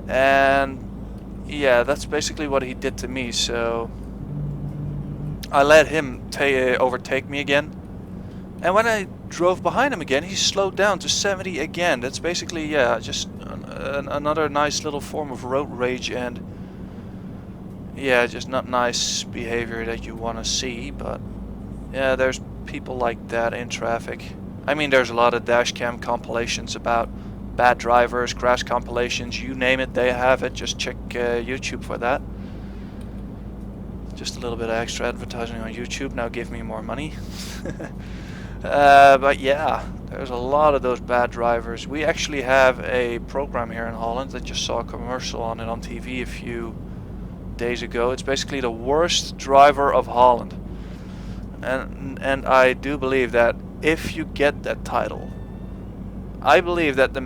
And yeah, that's basically what he did to me. So I let him overtake me again. And when I drove behind him again, he slowed down to 70 again. That's basically, yeah, just another nice little form of road rage, and yeah, just not nice behavior that you want to see. But yeah, there's people like that in traffic. I mean, there's a lot of dashcam compilations about bad drivers, crash compilations, you name it, they have it. Just check YouTube for that. Just a little bit of extra advertising on YouTube. Now give me more money. But yeah, there's a lot of those bad drivers. We actually have a program here in Holland that just saw a commercial on it on TV a few days ago. It's basically the worst driver of Holland. And I do believe that if you get that title, I believe that the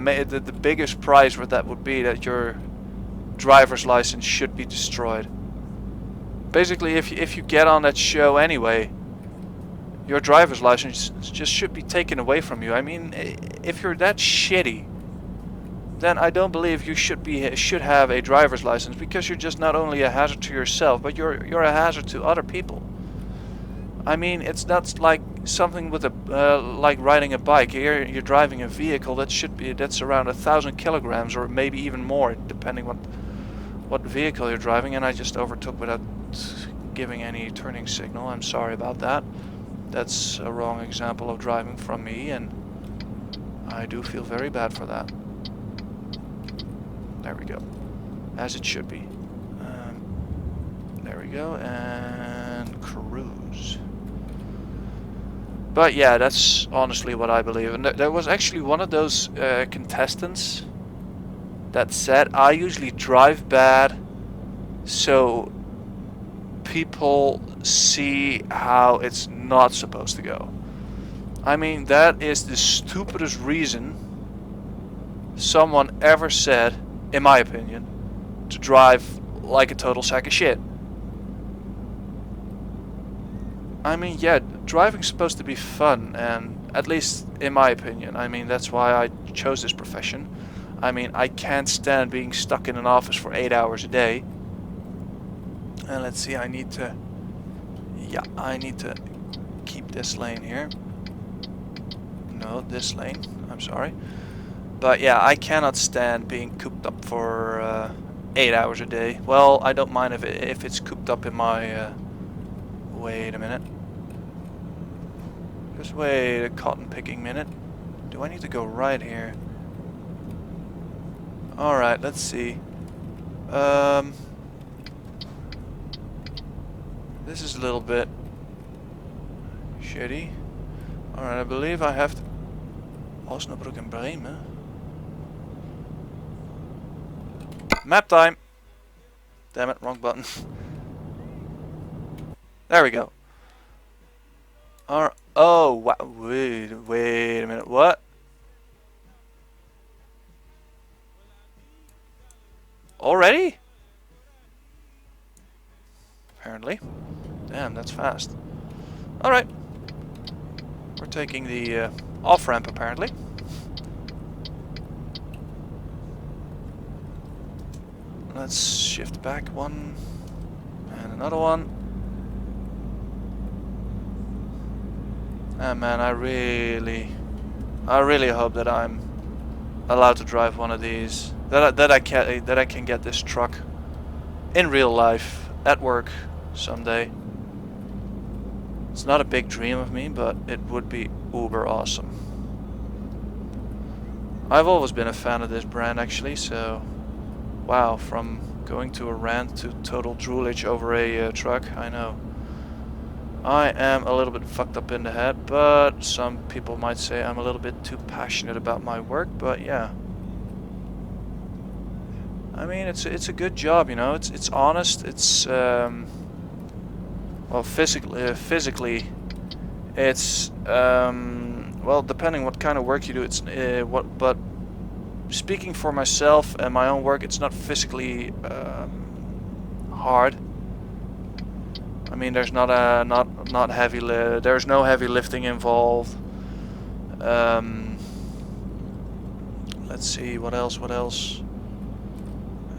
biggest prize for that would be that your driver's license should be destroyed. Basically, if you get on that show anyway, your driver's license just should be taken away from you. I mean, if you're that shitty, then I don't believe you should have a driver's license, because you're just not only a hazard to yourself, but you're a hazard to other people. I mean, it's not like something with like riding a bike. Here you're driving a vehicle that's around 1,000 kilograms, or maybe even more, depending what vehicle you're driving. And I just overtook without giving any turning signal. I'm sorry about that. That's a wrong example of driving from me, and I do feel very bad for that. There we go. As it should be. There we go, and cruise. But yeah, that's honestly what I believe. And there was actually one of those contestants that said, I usually drive bad so people see how it's not supposed to go. I mean, that is the stupidest reason someone ever said, in my opinion, to drive like a total sack of shit. I mean, yeah, driving's supposed to be fun, and at least in my opinion, I mean, that's why I chose this profession. I mean, I can't stand being stuck in an office for 8 hours a day. And let's see, I need to keep this lane here. No, this lane, I'm sorry. But yeah, I cannot stand being cooped up for 8 hours a day. Well, I don't mind if it's cooped up in my... wait a minute. Just wait a cotton picking minute. Do I need to go right here? Alright, let's see. This is a little bit shitty. Alright, I believe I have to... Osnabrück and Bremen. Map time! Damn it, wrong button. There we go. Oh, wow. Wait a minute. What? Already? Apparently. Damn, that's fast. Alright. We're taking the off-ramp, apparently. Let's shift back one. And another one. Ah, man, I really hope that I'm allowed to drive one of these. That I can get this truck in real life at work someday. It's not a big dream of me, but it would be uber awesome. I've always been a fan of this brand, actually. So, wow, from going to a rant to total droolage over a truck, I know. I am a little bit fucked up in the head, but some people might say I'm a little bit too passionate about my work, but yeah. I mean, it's a good job, you know. It's honest. It's well, physically, it's well, depending what kind of work you do. It's but speaking for myself and my own work, it's not physically hard. I mean, there's not heavy. There's no heavy lifting involved. Let's see what else.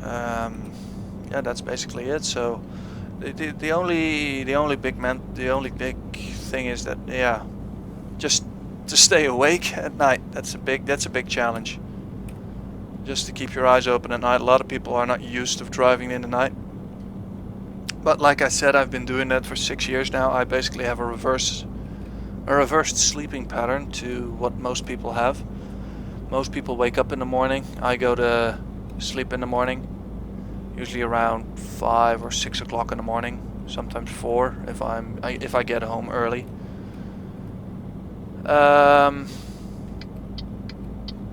Yeah, that's basically it. So the only big thing is that, yeah, just to stay awake at night. That's a big challenge. Just to keep your eyes open at night. A lot of people are not used to driving in the night. But like I said, I've been doing that for 6 years now. I basically have a reversed sleeping pattern to what most people have. Most people wake up in the morning. I go to sleep in the morning, usually around 5 or 6 o'clock in the morning. Sometimes 4 if I get home early.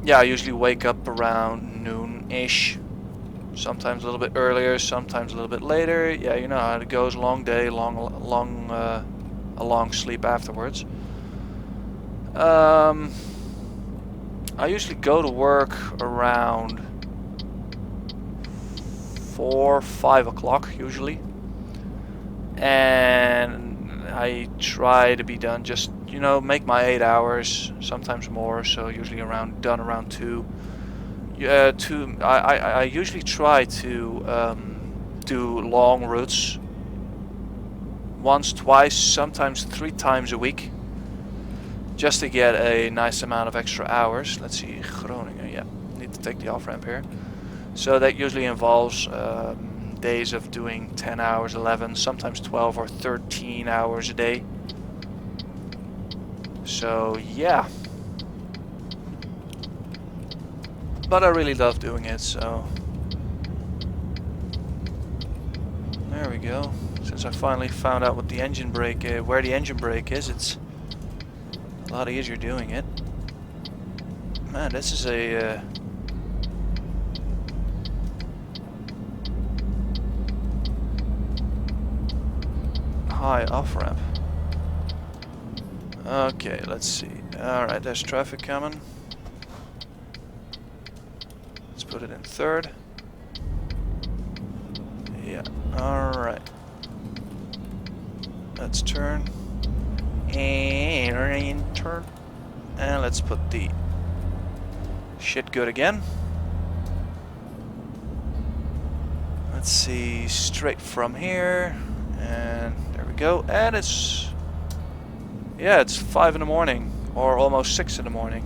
Yeah, I usually wake up around noon-ish. Sometimes a little bit earlier, sometimes a little bit later. Yeah, you know how it goes. Long day, a long sleep afterwards. I usually go to work around 4, 5 o'clock usually, and I try to be done. Just, you know, make my 8 hours, sometimes more. So usually done around 2. I usually try to do long routes once, twice, sometimes 3 times a week, just to get a nice amount of extra hours. Let's see, Groningen, yeah, need to take the off-ramp here. So that usually involves days of doing 10 hours, 11, sometimes 12 or 13 hours a day. So yeah. But I really love doing it, so there we go. Since I finally found out what the engine brake, where the engine brake is, it's a lot easier doing it. Man, this is a high off ramp. Okay, let's see. All right, there's traffic coming. Put it in third. Yeah, alright. Let's turn. And turn. And let's put the shit good again. Let's see, straight from here. And there we go. And it's... yeah, it's 5 in the morning. Or almost 6 in the morning.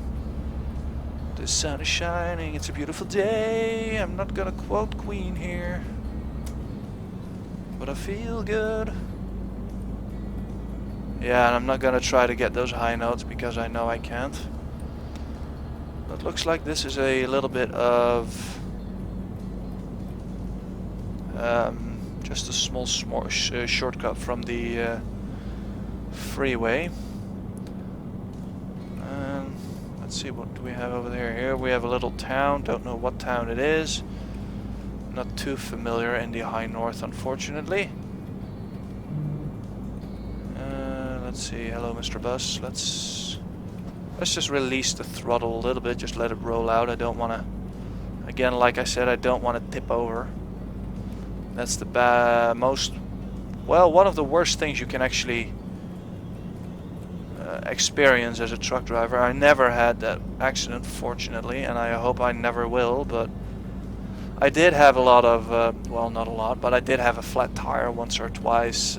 The sun is shining, it's a beautiful day. I'm not gonna quote Queen here, but I feel good. Yeah, and I'm not gonna try to get those high notes because I know I can't. But looks like this is a little bit of just a small shortcut from the freeway. Let's see, what do we have over there? Here we have a little town. Don't know what town it is. Not too familiar in the high north, unfortunately. Let's see. Hello, Mr. Bus. Let's just release the throttle a little bit. Just let it roll out. I don't want to. Again, like I said, I don't want to tip over. That's the one of the worst things you can actually experience as a truck driver. I never had that accident, fortunately, and I hope I never will, but I did have a lot of, well, not a lot, but I did have a flat tire once or twice.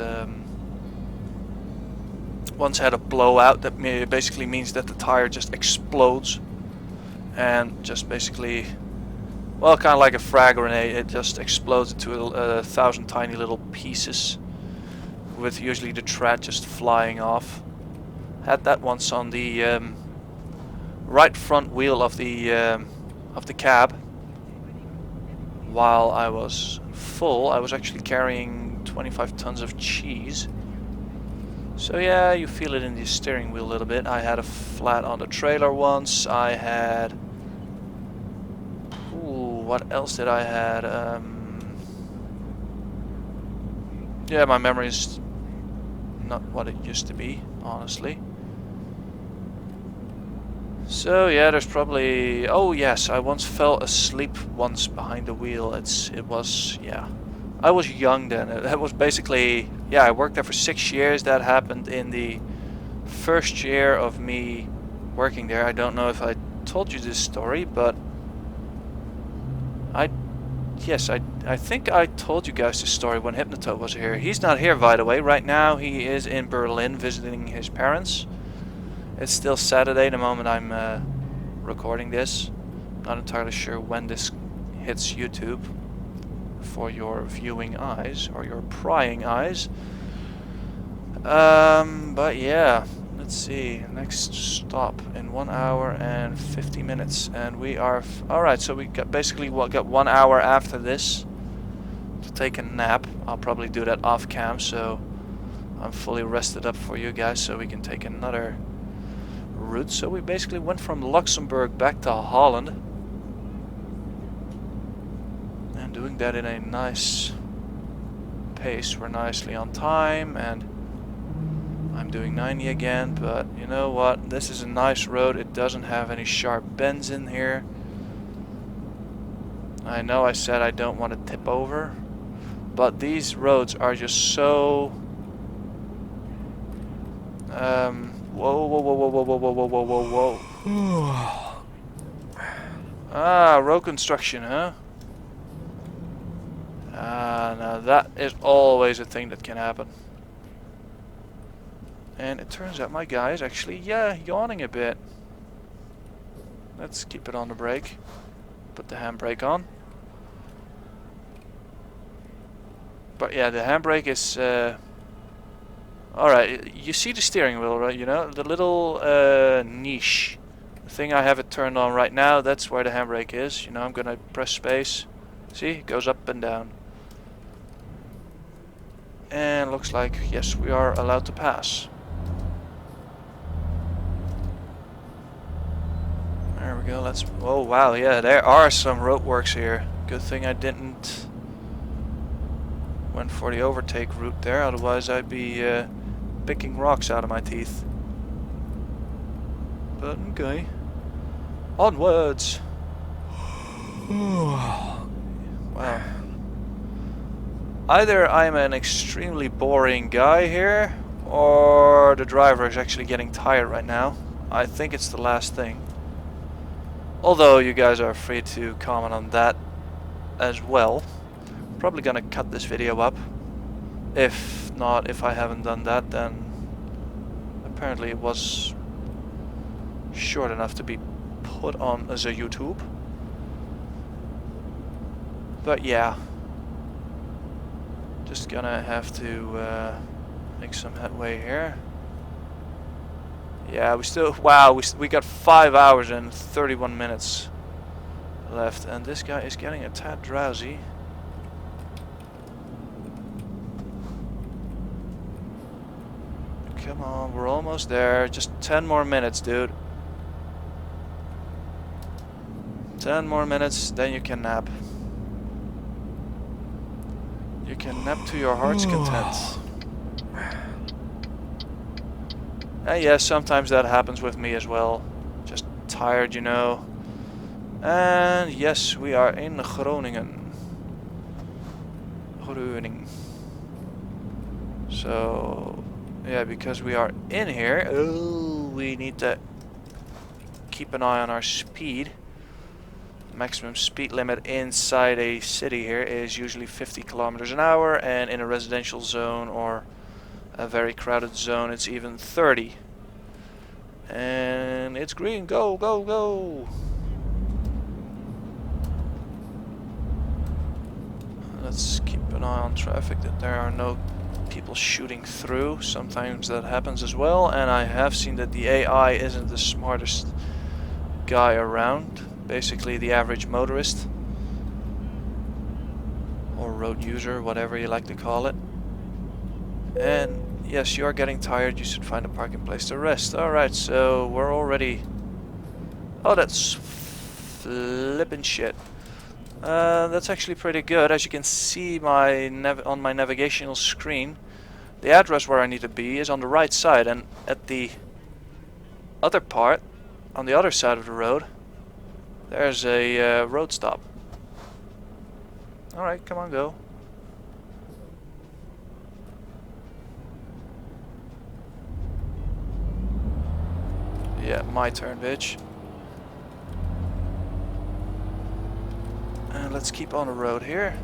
Once had a blowout. That basically means that the tire just explodes and just basically, well, kind of like a frag grenade. It just explodes into 1,000 tiny little pieces, with usually the tread just flying off. Had that once on the right front wheel of the cab. While I was full, I was actually carrying 25 tons of cheese. So yeah, you feel it in the steering wheel a little bit. I had a flat on the trailer once. I had... ooh, what else did I had? Yeah, my memory is not what it used to be, honestly. So yeah, there's probably... oh yes, I once fell asleep once behind the wheel. It was, yeah. I was young then. That was basically... yeah, I worked there for 6 years. That happened in the first year of me working there. I don't know if I told you this story, but I yes, I think I told you guys this story when Hypnotoad was here. He's not here, by the way. Right now he is in Berlin visiting his parents. It's still Saturday the moment I'm recording this. Not entirely sure when this hits YouTube for your viewing eyes or your prying eyes. But yeah, let's see. Next stop in 1 hour and 50 minutes, and we are alright. So we got basically got 1 hour after this to take a nap. I'll probably do that off cam, so I'm fully rested up for you guys, so we can take another route. So we basically went from Luxembourg back to Holland, and doing that in a nice pace. We're nicely on time, and I'm doing 90 again, but you know what? This is a nice road. It doesn't have any sharp bends in here. I know I said I don't want to tip over, but these roads are just so... whoa, whoa, whoa, whoa, whoa, whoa, whoa, whoa, whoa, whoa. Ah, road construction, huh? Now that is always a thing that can happen. And it turns out my guy is actually, yeah, yawning a bit. Let's keep it on the brake. Put the handbrake on. But yeah, the handbrake is... Alright, you see the steering wheel, right? You know, the little niche. The thing I have it turned on right now, that's where the handbrake is. You know, I'm gonna press space. See, it goes up and down. And looks like, yes, we are allowed to pass. There we go, let's... Oh wow, yeah, there are some roadworks here. Good thing I didn't went for the overtake route there, otherwise I'd be picking rocks out of my teeth. But okay. Onwards! Wow. Either I'm an extremely boring guy here, or the driver is actually getting tired right now. I think it's the last thing. Although you guys are free to comment on that as well. Probably gonna cut this video up. If not, if I haven't done that, then apparently it was short enough to be put on as a YouTube. But yeah, just gonna have to make some headway here. Yeah, we still, wow, we got 5 hours and 31 minutes left, and this guy is getting a tad drowsy. Come on, we're almost there. Just 10 more minutes, dude. 10 more minutes, then you can nap. You can nap to your heart's content. And yes, sometimes that happens with me as well. Just tired, you know. And yes, we are in Groningen. Groningen. So, yeah, because we are in here, we need to keep an eye on our speed. Maximum speed limit inside a city here is usually 50 kilometers an hour, and in a residential zone or a very crowded zone it's even 30. And it's green, go, go, go! Let's keep an eye on traffic, that there are no people shooting through. Sometimes that happens as well, and I have seen that the AI isn't the smartest guy around. Basically the average motorist or road user, whatever you like to call it. And yes, you are getting tired, you should find a parking place to rest. Alright, so we're already... Oh, that's flippin' shit. That's actually pretty good. As you can see on my navigational screen, the address where I need to be is on the right side, and at the other part, on the other side of the road, there's a road stop. Alright, come on, go. Yeah, my turn, bitch. And let's keep on the road here.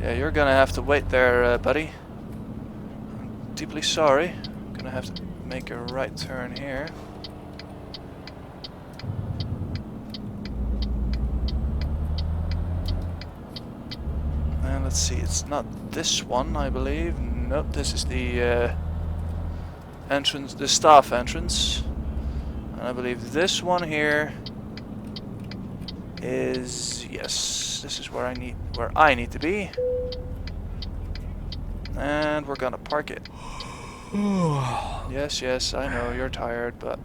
Yeah, you're gonna have to wait there, buddy. I'm deeply sorry. I'm gonna have to make a right turn here. And let's see, it's not this one, I believe. Nope, this is the entrance, the staff entrance. And I believe this one here is, yes, this is where I need to be. And we're gonna park it. Yes, yes, I know you're tired, but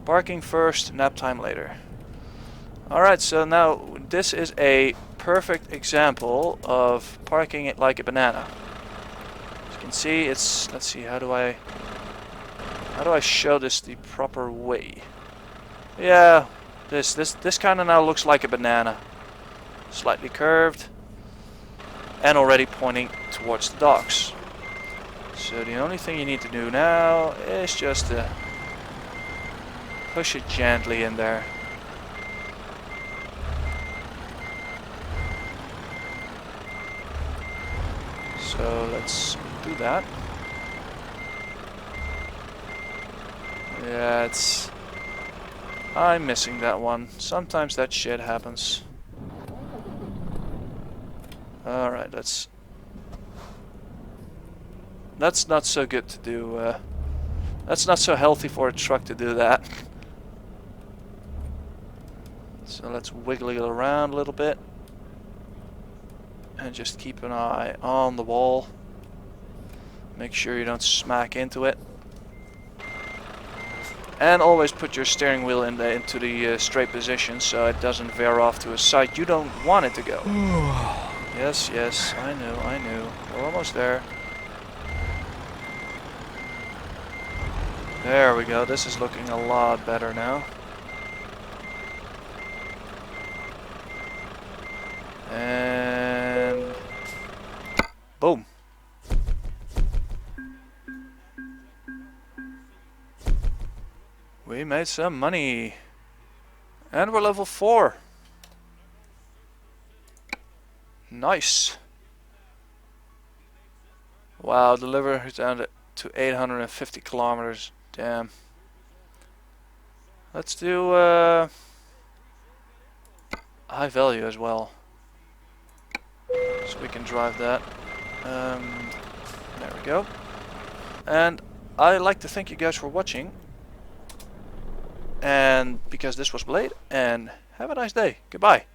parking first, nap time later. Alright, so now this is a perfect example of parking it like a banana. As you can see, it's, let's see, how do I show this the proper way? Yeah, this kind of now looks like a banana. Slightly curved and already pointing towards the docks. So the only thing you need to do now is just push it gently in there. So let's do that. Yeah, I'm missing that one. Sometimes that shit happens. Alright, that's not so good to do. That's not so healthy for a truck to do that. So let's wiggle it around a little bit. And just keep an eye on the wall. Make sure you don't smack into it. And always put your steering wheel into the straight position so it doesn't veer off to a side you don't want it to go. Yes, yes, I knew. We're almost there. There we go. This is looking a lot better now. And boom. We made some money. And we're level 4. Nice. Wow, deliver down to 850 kilometers. Damn. Let's do high value as well. So we can drive that. There we go. And I'd like to thank you guys for watching. And because this was Blade, and have a nice day. Goodbye.